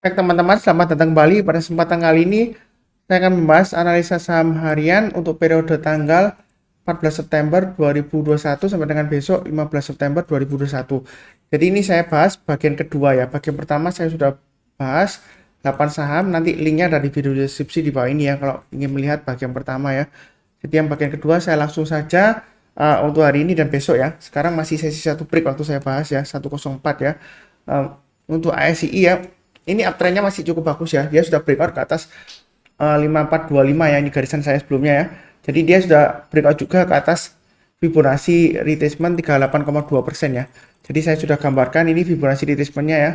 Baik teman-teman, selamat datang kembali. Pada kesempatan kali ini, saya akan membahas analisa saham harian untuk periode tanggal 14 September 2021 sampai dengan besok 15 September 2021. Jadi ini saya bahas bagian kedua ya. Bagian pertama saya sudah bahas 8 saham, nanti linknya ada di video deskripsi di bawah ini ya kalau ingin melihat bagian pertama ya. Jadi yang bagian kedua saya langsung saja untuk hari ini dan besok ya. Sekarang masih sesi satu break waktu saya bahas ya, 104 ya. Untuk ASI ya, ini uptrendnya masih cukup bagus ya. Dia sudah breakout ke atas 5425 ya, ini garisan saya sebelumnya ya. Jadi dia sudah breakout juga ke atas Fibonacci retracement 38,2% ya. Jadi saya sudah gambarkan ini Fibonacci retracementnya ya.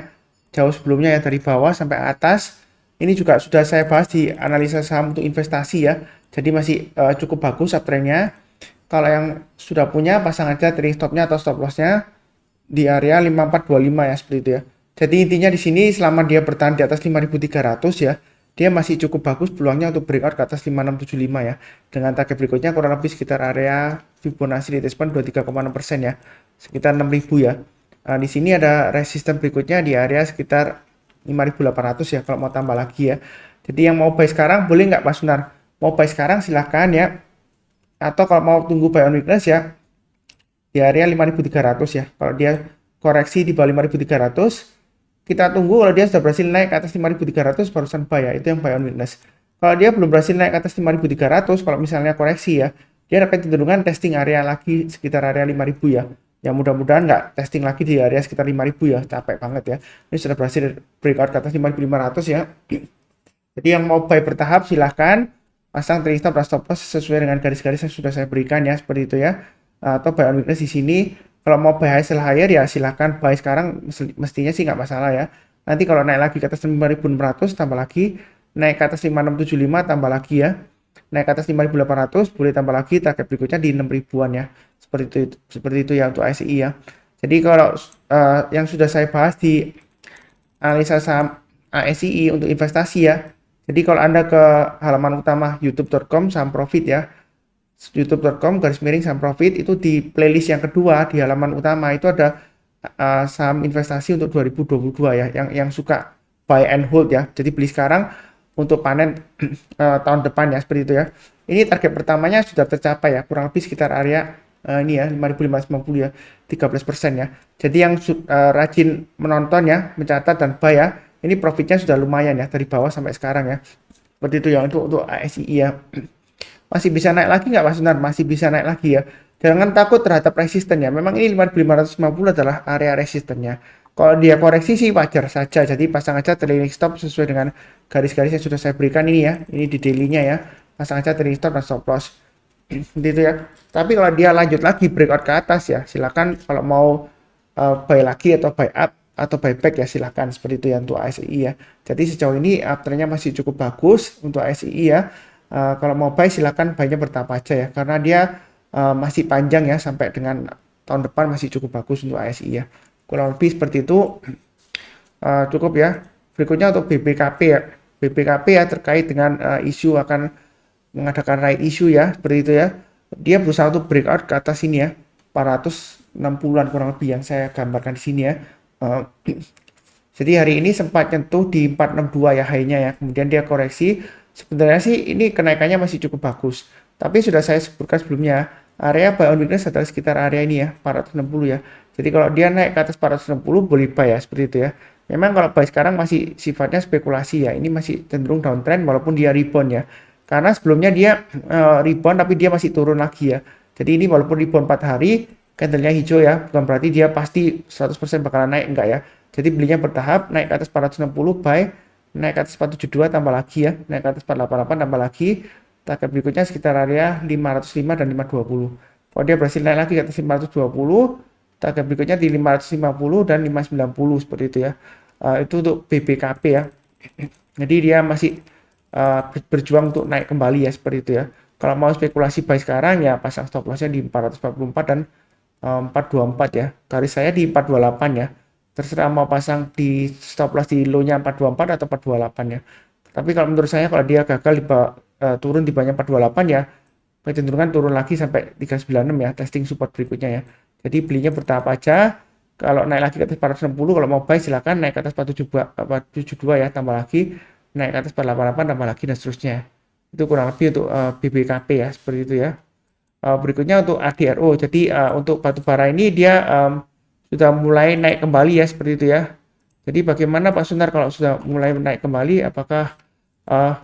Jauh sebelumnya ya, dari bawah sampai atas. Ini juga sudah saya bahas di analisa saham untuk investasi ya. Jadi masih cukup bagus uptrendnya. Kalau yang sudah punya, pasang aja trailing stopnya atau stop lossnya di area 5425 ya, seperti itu ya. Jadi intinya di sini selama dia bertahan di atas 5300 ya, dia masih cukup bagus peluangnya untuk breakout ke atas 5675 ya. Dengan target berikutnya kurang lebih sekitar area Fibonacci retracement 23,6% ya. Sekitar 6000 ya. Nah, di sini ada resisten berikutnya di area sekitar 5800 ya kalau mau tambah lagi ya. Jadi yang mau buy sekarang boleh nggak Mas Sunar? Mau buy sekarang silahkan ya. Atau kalau mau tunggu buy on weakness ya di area 5300 ya. Kalau dia koreksi di bawah 5300, kita tunggu kalau dia sudah berhasil naik ke atas 5300 barusan buy ya. Itu yang buy on weakness. Kalau dia belum berhasil naik ke atas 5300, kalau misalnya koreksi ya, dia akan cenderungan testing area lagi sekitar area 5000 ya. Ya mudah-mudahan nggak testing lagi di area sekitar 5000 ya, capek banget ya. Ini sudah berhasil breakout ke atas 5500 ya. Jadi yang mau buy bertahap silahkan pasang trailing stop dan stop loss sesuai dengan garis-garis yang sudah saya berikan ya, seperti itu ya. Atau buy on weakness di sini. Kalau mau buy high sell higher ya silahkan buy sekarang, mestinya sih nggak masalah ya. Nanti kalau naik lagi ke atas 5600 tambah lagi, naik ke atas 5675 tambah lagi ya. Naik ke atas 5800 boleh tambah lagi, target berikutnya di 6000-an ya. Seperti itu ya untuk ICI ya. Jadi kalau yang sudah saya bahas di analisa saham ASII untuk investasi ya. Jadi kalau Anda ke halaman utama youtube.com saham profit ya, youtube.com garis miring saham profit, itu di playlist yang kedua di halaman utama itu ada saham investasi untuk 2022 ya, yang suka buy and hold ya. Jadi beli sekarang untuk panen tahun depan ya, seperti itu ya. Ini target pertamanya sudah tercapai ya, kurang lebih sekitar area ini ya 5590 ya, 13% ya. Jadi yang rajin menonton ya, mencatat dan buy ya, ini profitnya sudah lumayan ya dari bawah sampai sekarang ya. Seperti itu ya untuk ASI ya. Masih bisa naik lagi nggak Mas Sunar? Masih bisa naik lagi ya. Jangan takut terhadap resisten ya. Memang ini 5550 adalah area resistennya. Kalau dia koreksi sih wajar saja. Jadi pasang aja trailing stop sesuai dengan garis-garis yang sudah saya berikan ini ya. Ini di daily-nya ya. Pasang aja trailing stop dan stop loss. Gitu ya. Tapi kalau dia lanjut lagi breakout ke atas ya, silakan kalau mau buy lagi atau buy up atau buyback ya silakan, seperti itu ya untuk ASI ya. Jadi sejauh ini uptrendnya masih cukup bagus untuk ASI ya. Kalau mau buy silakan buy-nya bertahap aja ya, karena dia masih panjang ya, sampai dengan tahun depan masih cukup bagus untuk ASI ya. Kurang lebih seperti itu. Cukup ya. Berikutnya untuk BBKP ya. BBKP ya terkait dengan isu akan mengadakan right issue ya, seperti itu ya. Dia berusaha untuk breakout ke atas ini ya, 460-an kurang lebih yang saya gambarkan di sini ya. Uh, jadi hari ini sempat nyentuh di 462 ya high-nya ya. Kemudian dia koreksi. Sebenarnya sih ini kenaikannya masih cukup bagus. Tapi sudah saya sebutkan sebelumnya, area buy on weakness adalah sekitar area ini ya, 460 ya. Jadi kalau dia naik ke atas 460 boleh buy ya, seperti itu ya. Memang kalau buy sekarang masih sifatnya spekulasi ya. Ini masih cenderung downtrend walaupun dia rebound ya. Karena sebelumnya dia rebound tapi dia masih turun lagi ya. Jadi ini walaupun rebound 4 hari, candlenya hijau ya, bukan berarti dia pasti 100% bakalan naik, enggak ya. Jadi belinya bertahap, naik ke atas 460 buy, naik ke atas 472 tambah lagi ya, naik ke atas 488 tambah lagi, target berikutnya sekitar area 505 dan 520. Kalau dia berhasil naik lagi ke atas 520, target berikutnya di 550 dan 590 seperti itu ya. Itu untuk BBKP ya. Jadi dia masih berjuang untuk naik kembali ya, seperti itu ya. Kalau mau spekulasi buy sekarang ya pasang stop lossnya di 444 dan 424 ya. Garis saya di 428 ya. Terserah mau pasang di stop loss di low-nya 424 atau 428 ya. Tapi kalau menurut saya kalau dia gagal turun di banyak 428 ya, kecenderungan turun lagi sampai 396 ya, testing support berikutnya ya. Jadi belinya bertahap aja. Kalau naik lagi ke atas 460, kalau mau buy silakan naik ke atas 472 ya, tambah lagi, naik ke atas 488 tambah lagi dan seterusnya. Itu kurang lebih untuk BBKP ya, seperti itu ya. Berikutnya untuk ADRO. Jadi untuk batubara ini dia sudah mulai naik kembali ya, seperti itu ya. Jadi bagaimana Pak Sunar kalau sudah mulai naik kembali, apakah uh,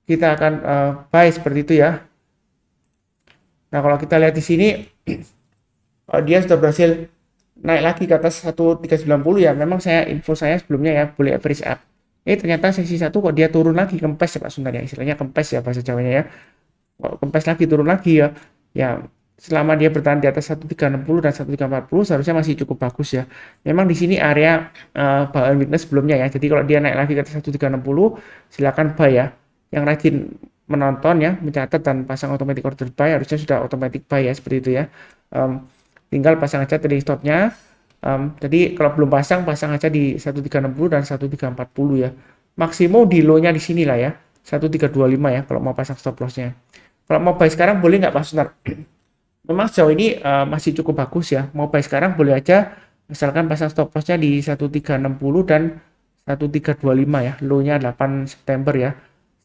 kita akan buy seperti itu ya. Nah, kalau kita lihat di sini dia sudah berhasil naik lagi ke atas 1390 ya. Memang info saya sebelumnya ya boleh average up. Ternyata sesi satu kok dia turun lagi, kempes ya Pak Sunar ya, istilahnya kempes ya bahasa Jawanya ya. Kok kempes lagi, turun lagi ya. Ya, selama dia bertahan di atas 1360 dan 1340 seharusnya masih cukup bagus ya. Memang di sini area buy and weakness sebelumnya ya. Jadi kalau dia naik lagi ke atas 1360 silakan buy ya. Yang rajin menonton ya, mencatat dan pasang automatic order buy harusnya sudah automatic buy ya, seperti itu ya. Tinggal pasang aja trading stopnya. Jadi kalau belum pasang aja di 1360 dan 1340 ya. Maksimum di low-nya di sini lah ya, 1325 ya kalau mau pasang stop loss-nya. Kalau mau buy sekarang boleh nggak Pak Sunar? Memang sejauh ini masih cukup bagus ya. Mau buy sekarang boleh aja, misalkan pasang stop loss-nya di 1360 dan 1325 ya. Low-nya 8 September ya.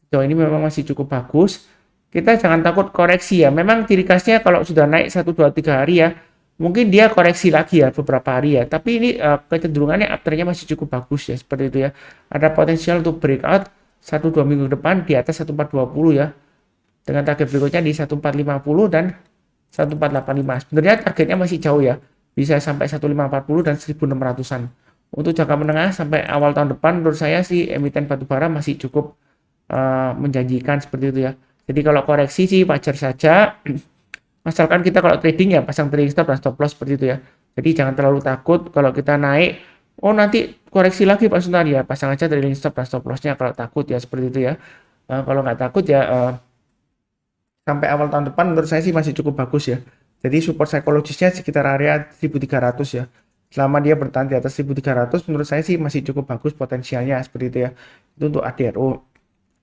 Sejauh ini memang masih cukup bagus. Kita jangan takut koreksi ya. Memang ciri khasnya kalau sudah naik 1 2 3 hari ya, mungkin dia koreksi lagi ya beberapa hari ya. Tapi ini kecenderungannya uptrendnya masih cukup bagus ya, seperti itu ya. Ada potensial untuk breakout 1-2 minggu depan di atas 1420 ya. Dengan target berikutnya di 1450 dan 1485. Sebenarnya targetnya masih jauh ya. Bisa sampai 1540 dan 1600-an. Untuk jangka menengah sampai awal tahun depan menurut saya sih emiten batubara masih cukup menjanjikan seperti itu ya. Jadi kalau koreksi sih wajar saja. Asalkan kita kalau trading ya pasang trading stop dan stop loss seperti itu ya. Jadi jangan terlalu takut kalau kita naik, oh nanti koreksi lagi Pak Sunar ya, pasang aja trading stop dan stop lossnya kalau takut ya, seperti itu ya. Kalau nggak takut ya sampai awal tahun depan menurut saya sih masih cukup bagus ya. Jadi support psikologisnya sekitar area 1300 ya. Selama dia bertahan di atas 1300 menurut saya sih masih cukup bagus potensialnya, seperti itu ya. Itu untuk ADRO.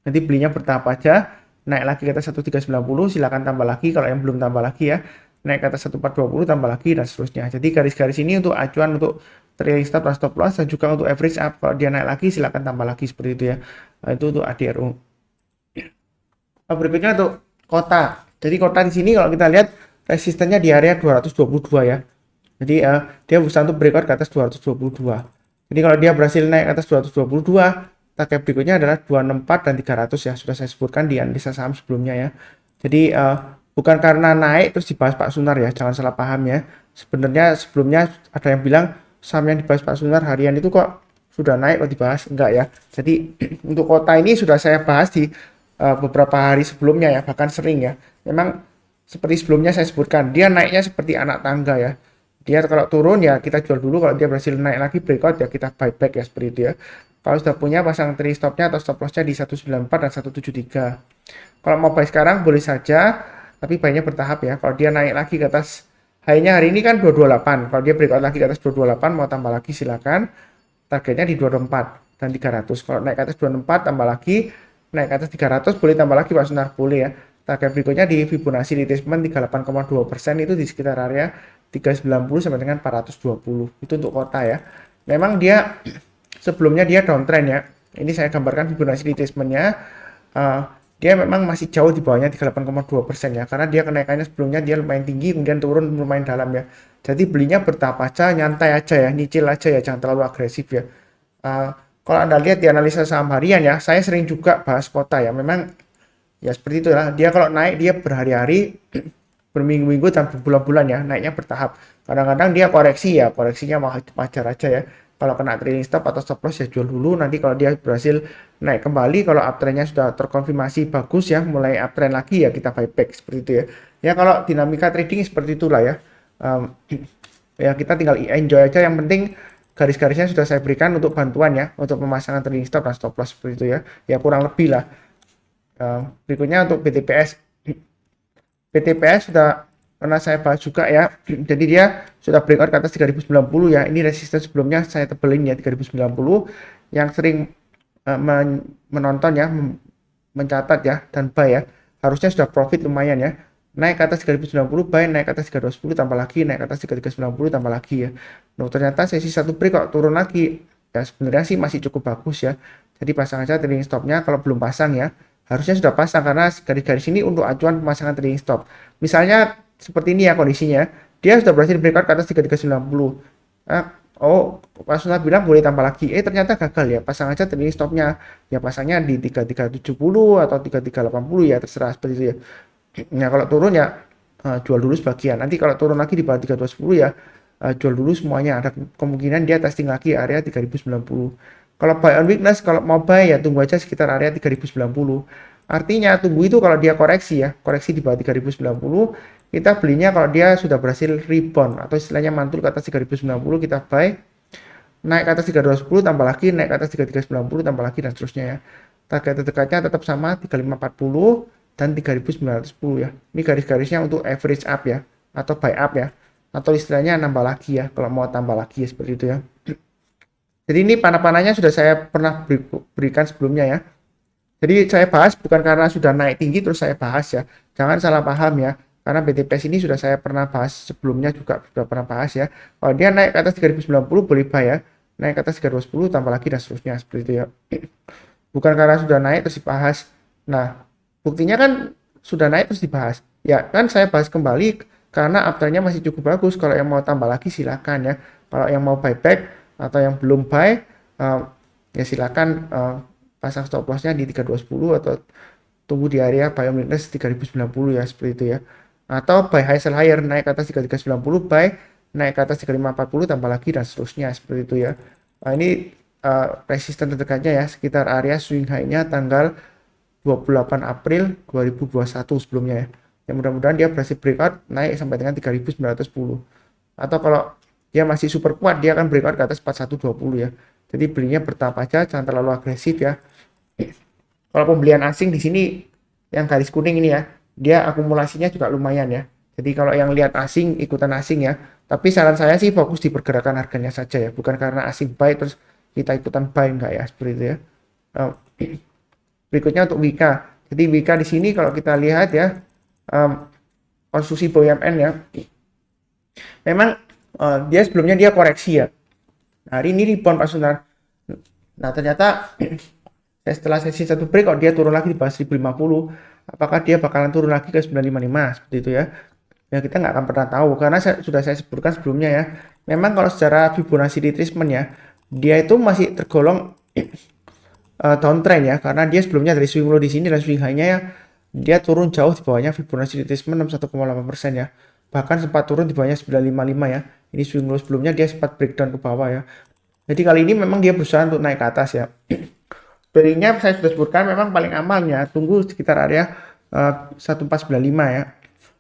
Nanti belinya bertahap aja, naik lagi ke atas 1390 silakan tambah lagi, kalau yang belum tambah lagi ya naik ke atas 1420 tambah lagi dan seterusnya. Jadi garis-garis ini untuk acuan untuk trailing stop dan stop loss dan juga untuk average up. Kalau dia naik lagi silakan tambah lagi, seperti itu ya. Nah, itu untuk ADRO. Berikutnya untuk kota. Jadi kota di sini kalau kita lihat resistennya di area 222 ya. Jadi dia berusaha untuk breakout ke atas 222. Jadi kalau dia berhasil naik ke atas 222, target berikutnya adalah 264 dan 300 ya. Sudah saya sebutkan di analisa saham sebelumnya ya. Jadi bukan karena naik terus dibahas Pak Sunar ya. Jangan salah paham ya. Sebenarnya sebelumnya ada yang bilang saham yang dibahas Pak Sunar harian itu kok sudah naik kok dibahas. Enggak ya. Jadi untuk kota ini sudah saya bahas di beberapa hari sebelumnya ya, bahkan sering ya. Memang seperti sebelumnya saya sebutkan, dia naiknya seperti anak tangga ya. Dia kalau turun ya kita jual dulu, kalau dia berhasil naik lagi breakout ya kita buy back ya, seperti itu ya. Kalau sudah punya pasang trailing stopnya atau stop lossnya di 194 dan 173. Kalau mau buy sekarang boleh saja, tapi buy-nya bertahap ya. Kalau dia naik lagi ke atas, high-nya hari ini kan 228. Kalau dia breakout lagi ke atas 228 mau tambah lagi silakan. Targetnya di 224 dan 300. Kalau naik ke atas 264 tambah lagi, naik ke atas 300 boleh tambah lagi Pak Sunar, boleh ya. Target berikutnya di Fibonacci retracement 38,2% itu di sekitar area 390 sampai dengan 420. Itu untuk kota ya. Memang dia sebelumnya dia downtrend ya. Ini saya gambarkan Fibonacci retracement-nya. Dia memang masih jauh di bawahnya 38,2% ya. Karena dia kenaikannya sebelumnya dia lumayan tinggi kemudian turun lumayan dalam ya. Jadi belinya bertahap aja, nyantai aja ya, nyicil aja ya, jangan terlalu agresif ya. Kalau Anda lihat di analisa saham harian ya, saya sering juga bahas kota ya. Memang ya seperti itulah. Dia kalau naik dia berhari-hari, berminggu-minggu dan berbulan-bulan ya, naiknya bertahap. Kadang-kadang dia koreksi ya, koreksinya wajar aja ya. Kalau kena trailing stop atau stop loss ya jual dulu. Nanti kalau dia berhasil naik kembali, kalau uptrendnya sudah terkonfirmasi bagus ya, mulai uptrend lagi ya kita buy back, seperti itu ya. Ya kalau dinamika trading seperti itulah ya. Ya kita tinggal enjoy aja, yang penting garis-garisnya sudah saya berikan untuk bantuan ya, untuk pemasangan trailing stop dan stop loss, seperti itu ya. Ya kurang lebih lah. Berikutnya untuk BTPS. BTPS sudah pernah saya bahas juga ya. Jadi dia sudah breakout ke atas 3090 ya. Ini resisten sebelumnya saya tebelin ya 3090. Yang sering menonton ya, mencatat ya dan buy ya. Harusnya sudah profit lumayan ya. naik ke atas 3090, buy, naik ke atas 3210 tambah lagi, naik ke atas 3390 tambah lagi ya. Nah, ternyata sesi satu break kok turun lagi. Ya sebenarnya sih masih cukup bagus ya. Jadi pasang aja trading stopnya kalau belum pasang ya. Harusnya sudah pasang karena garis-garis ini untuk acuan pemasangan trading stop. Misalnya seperti ini ya kondisinya. Dia sudah berhasil breakout ke atas 3390. Nah, oh, Pak Suna bilang boleh tambah lagi. Ternyata gagal ya. Pasang aja trading stopnya. Ya pasangnya di 3370 atau 3380 ya, terserah seperti itu ya. Nah, kalau turun ya jual dulu sebagian. Nanti kalau turun lagi di bawah 3210 ya jual dulu semuanya. Ada kemungkinan dia testing lagi area 3090. Kalau buy on weakness, kalau mau buy ya tunggu aja sekitar area 3090. Artinya tunggu itu kalau dia koreksi ya, koreksi di bawah 3090, kita belinya kalau dia sudah berhasil rebound atau istilahnya mantul ke atas 3090 kita buy, naik ke atas 3210 tambah lagi, naik ke atas 3390 tambah lagi dan seterusnya ya. Target terdekatnya tetap sama 3540 dan 3910 ya. Ini garis-garisnya untuk average up ya atau buy up ya. Atau istilahnya nambah lagi ya kalau mau tambah lagi ya seperti itu ya. Jadi ini panah-panahnya sudah saya pernah berikan sebelumnya ya. Jadi saya bahas bukan karena sudah naik tinggi terus saya bahas ya. Jangan salah paham ya. Karena BTPS ini sudah saya pernah bahas sebelumnya juga sudah pernah bahas ya. Kalau dia naik ke atas 3090 boleh buy ya. Naik ke atas 3210 tambah lagi dan seterusnya seperti itu ya. Bukan karena sudah naik terus dibahas. Nah, buktinya kan sudah naik terus dibahas. Ya kan saya bahas kembali karena uptrendnya masih cukup bagus. Kalau yang mau tambah lagi silakan ya. Kalau yang mau buyback atau yang belum buy ya silakan pasang stop lossnya di 3210 atau tunggu di area buy on weakness 3090 ya seperti itu ya. Atau buy high sell higher naik ke atas 3390, buy naik ke atas 3540 tambah lagi dan seterusnya seperti itu ya. Nah, ini resisten terdekatnya ya sekitar area swing high-nya tanggal 28 April 2021 sebelumnya ya. Yang mudah-mudahan dia berhasil breakout naik sampai dengan 3910. Atau kalau dia masih super kuat dia akan breakout ke atas 4120 ya. Jadi belinya bertahap aja, jangan terlalu agresif ya. Kalau pembelian asing di sini yang garis kuning ini ya, dia akumulasinya juga lumayan ya. Jadi kalau yang lihat asing ikutan asing ya. Tapi saran saya sih fokus di pergerakan harganya saja ya, bukan karena asing buy terus kita ikutan buy enggak ya seperti itu ya. Berikutnya untuk Wika. Jadi Wika di sini kalau kita lihat ya konstruksi BUMN ya. Memang dia sebelumnya dia koreksi ya. Nah, hari ini rebound Pak Sunar. Nah, ternyata setelah sesi satu break kalau dia turun lagi di bawah 1050, apakah dia bakalan turun lagi ke 955 seperti itu ya. Ya kita nggak akan pernah tahu karena sudah saya sebutkan sebelumnya ya. Memang kalau secara Fibonacci retracement ya, dia itu masih tergolong downtrend ya karena dia sebelumnya dari swing low di sini dan swing high-nya ya dia turun jauh di bawahnya Fibonacci retracement 61,8% ya. Bahkan sempat turun di bawahnya 955 ya. Ini swing low sebelumnya dia sempat breakdown ke bawah ya. Jadi kali ini memang dia berusaha untuk naik ke atas ya. Belinya saya sudah sebutkan memang paling amannya tunggu sekitar area 1495 ya.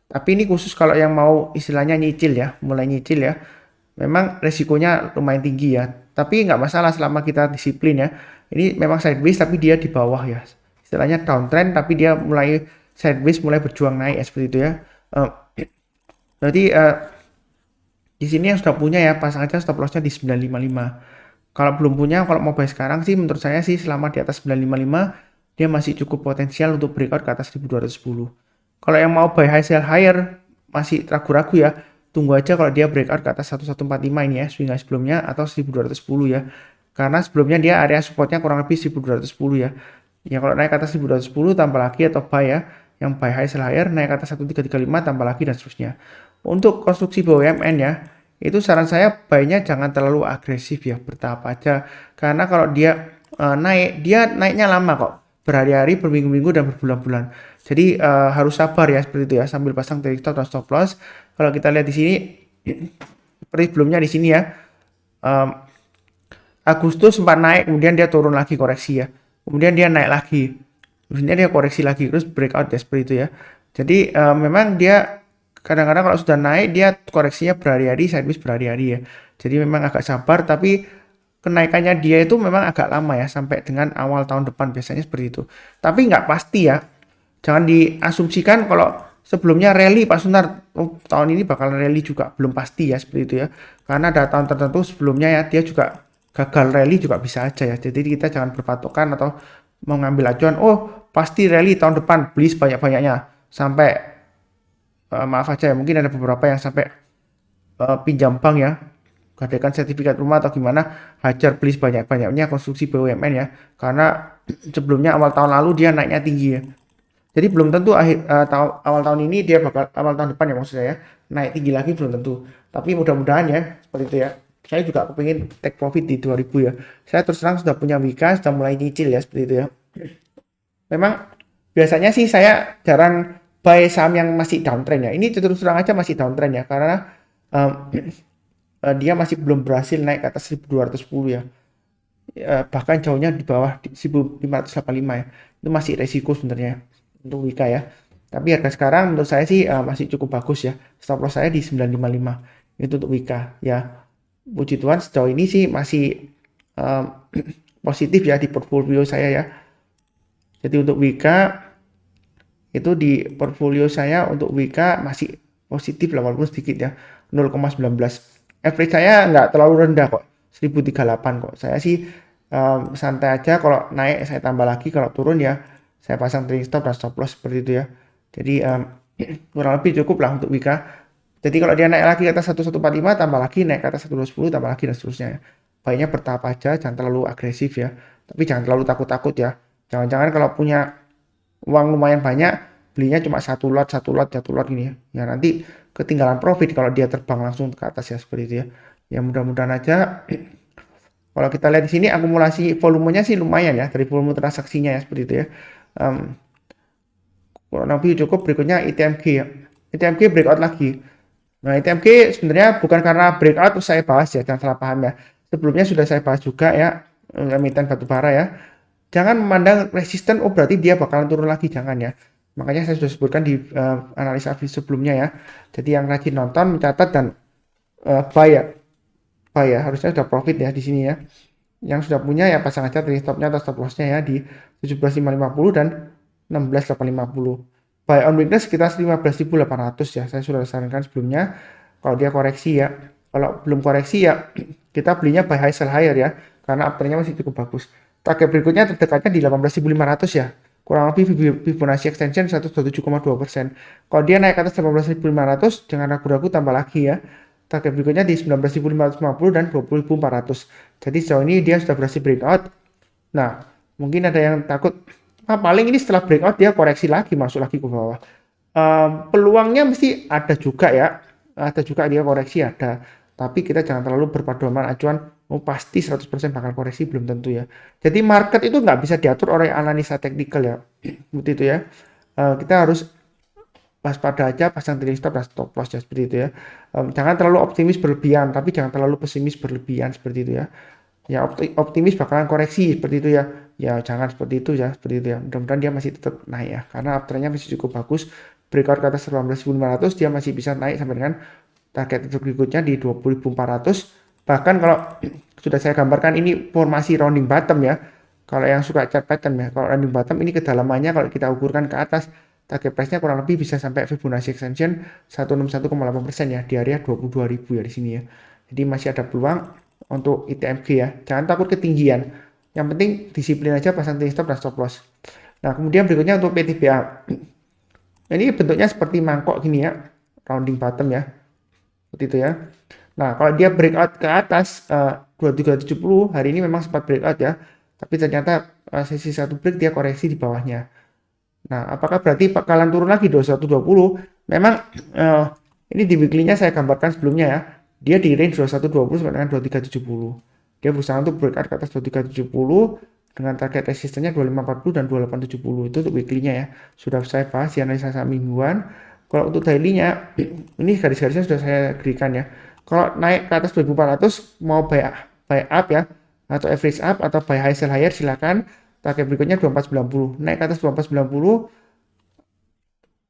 Tapi ini khusus kalau yang mau istilahnya nyicil ya, mulai nyicil ya. Memang resikonya lumayan tinggi ya. Tapi nggak masalah selama kita disiplin ya. Ini memang sideways tapi dia di bawah ya. Istilahnya downtrend tapi dia mulai sideways mulai berjuang naik ya, seperti itu ya. Berarti di sini yang sudah punya ya pasang aja stop lossnya di 955. Kalau belum punya, kalau mau buy sekarang sih menurut saya sih selama di atas 955 dia masih cukup potensial untuk breakout ke atas 1210. Kalau yang mau buy high sell higher masih ragu-ragu ya. Tunggu aja kalau dia breakout ke atas 1145 ini ya, swing high sebelumnya atau 1210 ya. Karena sebelumnya dia area supportnya kurang lebih 1210 ya. Ya kalau naik ke atas 1210 tambah lagi atau buy ya. Yang buy high sell higher naik ke atas 1335 tambah lagi dan seterusnya. Untuk konstruksi BUMN ya, itu saran saya buy-nya jangan terlalu agresif ya, bertahap aja. Karena kalau dia naik, dia naiknya lama kok. Berhari-hari, berminggu-minggu, dan berbulan-bulan. Jadi harus sabar ya, seperti itu ya, sambil pasang trailing stop dan stop loss. Kalau kita lihat di sini, seperti sebelumnya di sini ya, Agustus sempat naik, kemudian dia turun lagi koreksi ya. Kemudian dia naik lagi. Kemudian dia koreksi lagi, terus breakout ya, seperti itu ya. Jadi memang dia kadang-kadang kalau sudah naik dia koreksinya berhari-hari, sideways berhari-hari ya. Jadi memang agak sabar tapi kenaikannya dia itu memang agak lama ya sampai dengan awal tahun depan biasanya seperti itu. Tapi nggak pasti ya. Jangan diasumsikan kalau sebelumnya rally Pak Sunar tahun ini bakal rally juga belum pasti ya seperti itu ya. Karena ada tahun tertentu sebelumnya ya dia juga gagal rally juga bisa aja ya. Jadi kita jangan berpatokan atau mengambil acuan pasti rally tahun depan beli sebanyak-banyaknya sampai maaf aja ya, mungkin ada beberapa yang sampai pinjam bank ya, gadaikan sertifikat rumah atau gimana, hajar beli sebanyak-banyaknya konstruksi BUMN ya, karena sebelumnya awal tahun lalu dia naiknya tinggi ya. Jadi belum tentu awal tahun ini dia bakal, awal tahun depan ya maksud saya, naik tinggi lagi belum tentu. Tapi mudah-mudahan ya seperti itu ya. Saya juga kepingin take profit di 2000 ya. Saya terus terang sudah punya Wika, sudah mulai nyicil ya seperti itu ya. Memang biasanya sih saya jarang buy saham yang masih downtrend ya. Ini terus terang aja masih downtrend ya, karena um, dia masih belum berhasil naik ke atas 1210 ya. Bahkan jauhnya di bawah 1585 ya. Itu masih resiko sebenarnya untuk Wika ya. Tapi harga sekarang menurut saya sih masih cukup bagus ya. Stop loss saya di 955 itu untuk Wika ya. Puji Tuhan sejauh ini sih masih positif ya di portfolio saya ya. Jadi untuk Wika itu di portfolio saya untuk Wika masih positif lah walaupun sedikit ya, 0,19. Average saya nggak terlalu rendah kok, 1038 kok. Saya sih santai aja, kalau naik saya tambah lagi, kalau turun ya saya pasang trailing stop dan stop loss seperti itu ya. Jadi kurang lebih cukup lah untuk Wika. Jadi kalau dia naik lagi ke atas 1145 tambah lagi, naik ke atas 1210 tambah lagi dan seterusnya ya. Baiknya bertahap aja, jangan terlalu agresif ya. Tapi jangan terlalu takut-takut ya. Jangan-jangan kalau punya uang lumayan banyak, belinya cuma satu lot gini ya. Ya nanti ketinggalan profit kalau dia terbang langsung ke atas ya seperti itu ya. Ya mudah-mudahan aja. Kalau kita lihat di sini akumulasi volumenya sih lumayan ya, dari volume transaksinya ya seperti itu ya. Kurang lebih cukup. Berikutnya ITMG ya. ITMG breakout lagi. Nah, ITMG sebenarnya bukan karena breakout terus saya bahas ya, jangan salah paham ya. Sebelumnya sudah saya bahas juga ya, emiten batubara ya. Jangan memandang resisten, oh berarti dia bakalan turun lagi, jangan ya. Makanya saya sudah sebutkan di analisa sebelumnya ya. Jadi yang rajin nonton, mencatat dan buy ya, harusnya sudah profit ya di sini ya. Yang sudah punya ya pasang aja trailing stopnya atau stop lossnya ya di 17.550 dan 16.850. Buy on weakness sekitar 15.800 ya, saya sudah sarankan sebelumnya. Kalau dia koreksi ya, kalau belum koreksi ya kita belinya buy high sell higher ya, karena uptrendnya masih cukup bagus. Target berikutnya terdekatnya di 18.500 ya, kurang lebih Fibonacci extension 127,2%. Kalau dia naik ke atas 18.500 jangan ragu-ragu tambah lagi ya. Target berikutnya di 19.550 dan 20.400. Jadi sejauh ini dia sudah berhasil breakout. Nah, mungkin ada yang takut, paling ini setelah breakout dia koreksi lagi, masuk lagi ke bawah. Peluangnya mesti ada juga ya, ada juga dia koreksi ada. Tapi kita jangan terlalu berpedoman acuan, pasti 100% bakal koreksi, belum tentu ya. Jadi market itu nggak bisa diatur oleh analisa teknikal ya, seperti itu ya. Kita harus waspada aja, pasang trailing stop dan stop loss ya seperti itu ya. Jangan terlalu optimis berlebihan, tapi jangan terlalu pesimis berlebihan seperti itu ya. Ya optimis bakalan koreksi seperti itu ya. Ya jangan seperti itu ya, seperti itu ya. Mudah-mudahan dia masih tetap naik ya, karena uptrendnya masih cukup bagus. Breakout ke atas 18.500 dia masih bisa naik sampai dengan target berikutnya di 20.400. Bahkan kalau sudah saya gambarkan ini formasi rounding bottom ya. Kalau yang suka chart pattern ya, kalau rounding bottom ini kedalamannya kalau kita ukurkan ke atas, target price-nya kurang lebih bisa sampai Fibonacci extension 161,8% ya, di area 22.000 ya di sini ya. Jadi masih ada peluang untuk ITMG ya. Jangan takut ketinggian. Yang penting disiplin aja, pasang trailing stop dan stop loss. Nah, kemudian berikutnya untuk PTBA. Ini bentuknya seperti mangkok gini ya, rounding bottom ya. Seperti itu ya. Nah, kalau dia breakout ke atas 2370 hari ini memang sempat breakout ya. Tapi ternyata sesi satu break dia koreksi di bawahnya. Nah, apakah berarti bakalan turun lagi 2120? Memang ini di weekly-nya saya gambarkan sebelumnya ya. Dia di range 2120 sampai dengan 2370. Dia berusaha untuk breakout ke atas 2370 dengan target resistennya 2540 dan 2870. Itu untuk weekly-nya ya. Sudah saya bahas di analisa saham mingguan. Kalau untuk daily-nya, ini garis-garisnya sudah saya berikan ya. Kalau naik ke atas 2400 mau buy up ya, atau average up atau buy high sell higher silakan. Target berikutnya 2490. Naik ke atas 2490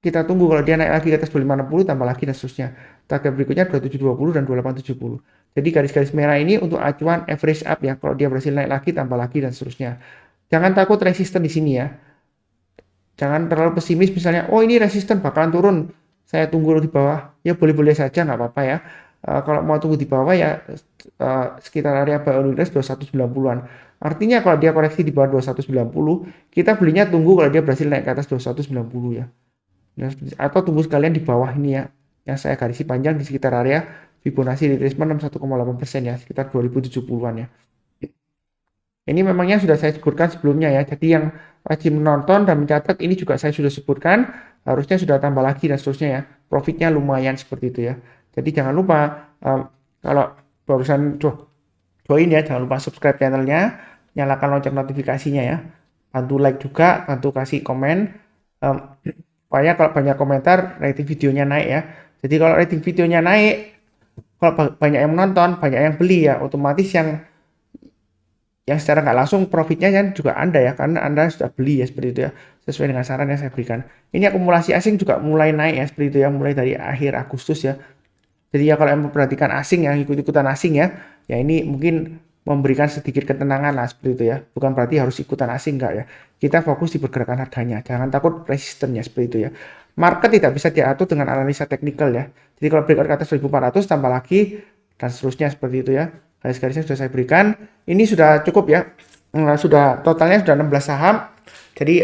kita tunggu, kalau dia naik lagi ke atas 2560 tambah lagi dan seterusnya. Target berikutnya 2720 dan 2870. Jadi garis-garis merah ini untuk acuan average up ya. Kalau dia berhasil naik lagi tambah lagi dan seterusnya. Jangan takut resisten di sini ya. Jangan terlalu pesimis misalnya, oh ini resisten bakalan turun, saya tunggu di bawah. Ya boleh-boleh saja, nggak apa-apa ya. Kalau mau tunggu di bawah ya sekitar area buy on weakness 2190-an. Artinya kalau dia koreksi di bawah 2190, kita belinya tunggu kalau dia berhasil naik ke atas 2190 ya. Atau tunggu sekalian di bawah ini ya, yang saya garisi panjang di sekitar area Fibonacci retracement 61,8% ya, sekitar 2070-an ya. Ini memangnya sudah saya sebutkan sebelumnya ya. Jadi yang wajib menonton dan mencatat ini juga saya sudah sebutkan. Harusnya sudah tambah lagi dan seterusnya ya. Profitnya lumayan seperti itu ya. Jadi jangan lupa kalau barusan join ya, jangan lupa subscribe channelnya, nyalakan lonceng notifikasinya ya. Bantu like juga, bantu kasih komen. Supaya kalau banyak komentar, rating videonya naik ya. Jadi kalau rating videonya naik, kalau banyak yang menonton, banyak yang beli ya, otomatis yang secara nggak langsung profitnya kan juga Anda ya, karena Anda sudah beli ya seperti itu ya, sesuai dengan saran yang saya berikan. Ini akumulasi asing juga mulai naik ya seperti itu ya, mulai dari akhir Agustus ya. Jadi ya kalau yang memperhatikan asing yang ikut-ikutan asing ya, ya ini mungkin memberikan sedikit ketenangan lah seperti itu ya. Bukan berarti harus ikutan asing enggak ya. Kita fokus di pergerakan harganya, jangan takut resistennya seperti itu ya. Market tidak bisa diatur dengan analisa teknikal ya. Jadi kalau breakout ke atas 1400 tambah lagi dan seterusnya seperti itu ya. Garis-garisnya sudah saya berikan. Ini sudah cukup ya. Sudah totalnya sudah 16 saham. Jadi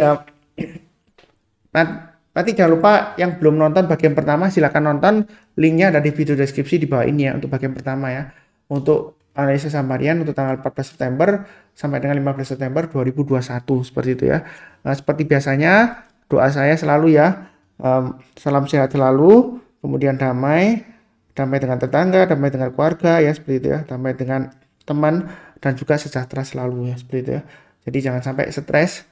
nanti jangan lupa yang belum nonton bagian pertama silakan nonton, linknya ada di video deskripsi di bawah ini ya untuk bagian pertama ya. Untuk analisa saham harian untuk tanggal 14 September sampai dengan 15 September 2021 seperti itu ya. Seperti biasanya doa saya selalu ya, salam sehat selalu, kemudian damai dengan tetangga, damai dengan keluarga ya seperti itu ya, damai dengan teman dan juga sejahtera selalu ya seperti itu ya. Jadi jangan sampai stres.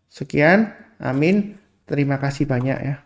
Sekian, amin. Terima kasih banyak ya.